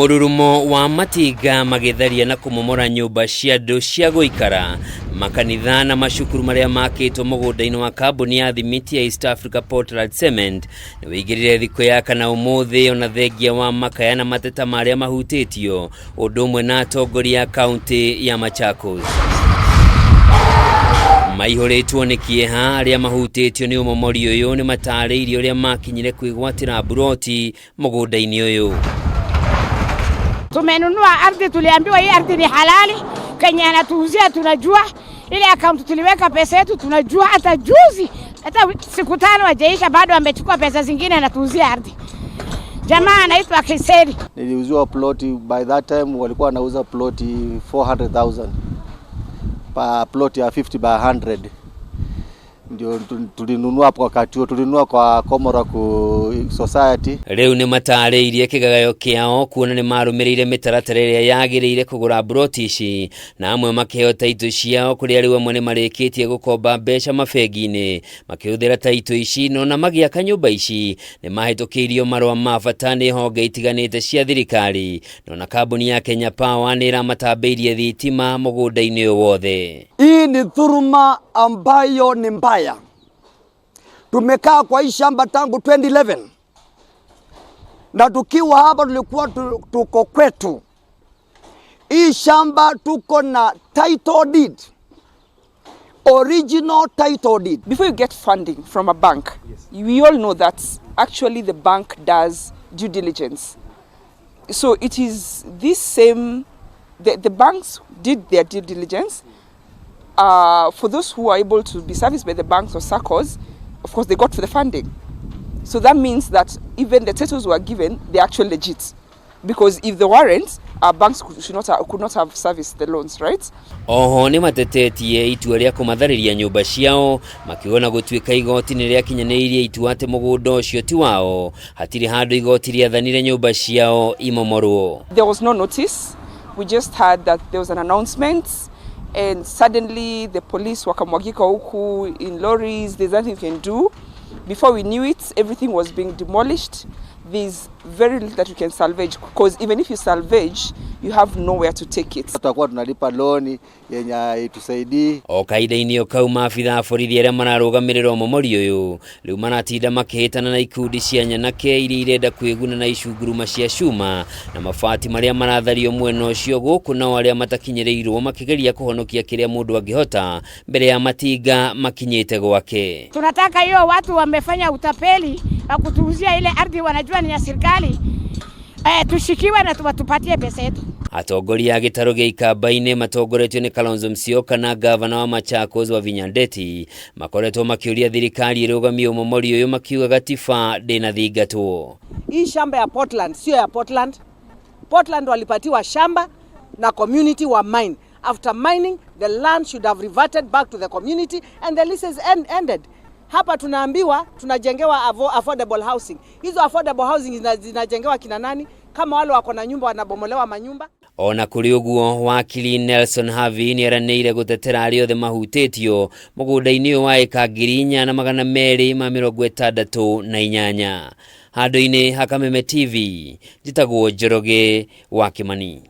Mururumo wa matiga magitharia na kumomora nyumba cia andu cia guikara, makanitha na mashukuru maria makitwo mugunda-ini wa kambuni ya THIMITI ya East Africa Portland Cement niwigirire thiku ya kana umuthi ona thengia wa MAKAYA na mateta maria mahutitio undu umwe na atongoria kaunti ya MACHAKOS. Maihoretwo ni kieha aria mahutitio ni Umomori uyu ni matariirie uria makinyire kwigwatira buroti mugunda-ini uyu. Tumenunua ardhi, tuliambiwa hii ardhi ni halali, Kenya anatuuzia tunajua, ile akaunti tuliweka pesa yetu tunajua, hata juzi hata siku 5 hajaisha bado amechukua pesa zingine anatuuzia ardhi. Jamaa anaitwa Kiseri. Niliuziwa ploti, by that time walikuwa wanauza ploti 400,000 pa ploti ya 50 by 100. Ndio tulinunua hapo wakati huo, tulinunua kwa Komoroku Society. Leo ni matariirie kigagayo KIAO kuona ni marumirire mitaratara iria yagiriire kugura broti ici na amwe makeo taito ciao kuri ari we mwene marikitie gukomba mbeca mafegi-ini makiuthira taito ici no na magiaka nyumba ici ni mahitukirio marwa mabata ni honge itiganite cia thirikari no na kambuni ya Kenya Power ni ramatambeirie thitima mugunda-ini wothe. Hii ni dhuluma ambayo ni mbaya. Tumekaa kwa hii shamba tangu 2011. Na tukiwa hapa tulikuwa tuko kwetu. Hii shamba tuko na title deed. Original title deed. Before you get funding from a bank, yes, we all know that actually the bank does due diligence. So it is this same, the banks did their due diligence. For those who are able to be serviced by the banks or SACCOs, of course they got for the funding. So that means that even the titles were given, they're actually legit. Because if they weren't, our banks could not have serviced the loans, right? Oho ni matetetie itua ria kumathariria nyumba ciao makiona gutuika igoti ni ria kinyaniirie itua ate mugunda ucio ti wao hatiri handu igoti ria thanire nyumba ciao imomorwo. There was no notice. We just heard that there was an announcement. And suddenly the police wakamwagika huku in lorries. There's nothing you can do. Before we knew it, everything was being demolished. There's very little that you can salvage, because even if you salvage, you have nowhere to take it. Tutakuwa tunalipa loan yenye itusaidii. O kaida-ini okau maabitha borithi aria mararugamirira Umomori uyu riu maratinda makihitana na ikundi cia nyanake iria irenda kwiguna na icunguruma cia cuma na mabati maria marathario mwena ucio guku na aria matakinyirirwo makigeria kuhonokia kiria mundu angihota mbere ya matinga makinyite gwake. Tunataka hiyo watu wamefanya utapeli wa kutuuzia ile ardhi wanajua ni ya serikali. Tushikiwe na tupatie pesa yetu. Atongoria ya gitaro gia Ikamba-ini matongoretio ni Kalonzo Musyoka na gavana wa Machakos wa Vinyandeti makoretwo makiuria thirikari irugamie Umomori uyu makiuga gatiba ndina thingatwo. Hii shamba ya Portland sio ya Portland. Portland walipatiwa shamba na community wa mine. After mining, the land should have reverted back to the community and the leases ended. Hapa tunaambiwa tunajengewa affordable housing. Hizo affordable housing zinajengewa kina nani? Kama wale wako na nyumba wanabomolewa manyumba. Ona kuri uguo wakili Nelson Havi ni araneire gutetera ari othe mahutitio mugunda-ini wa eka 468. Handu-ini ha Kameme TV njitagwo Njoroge wa Kimani.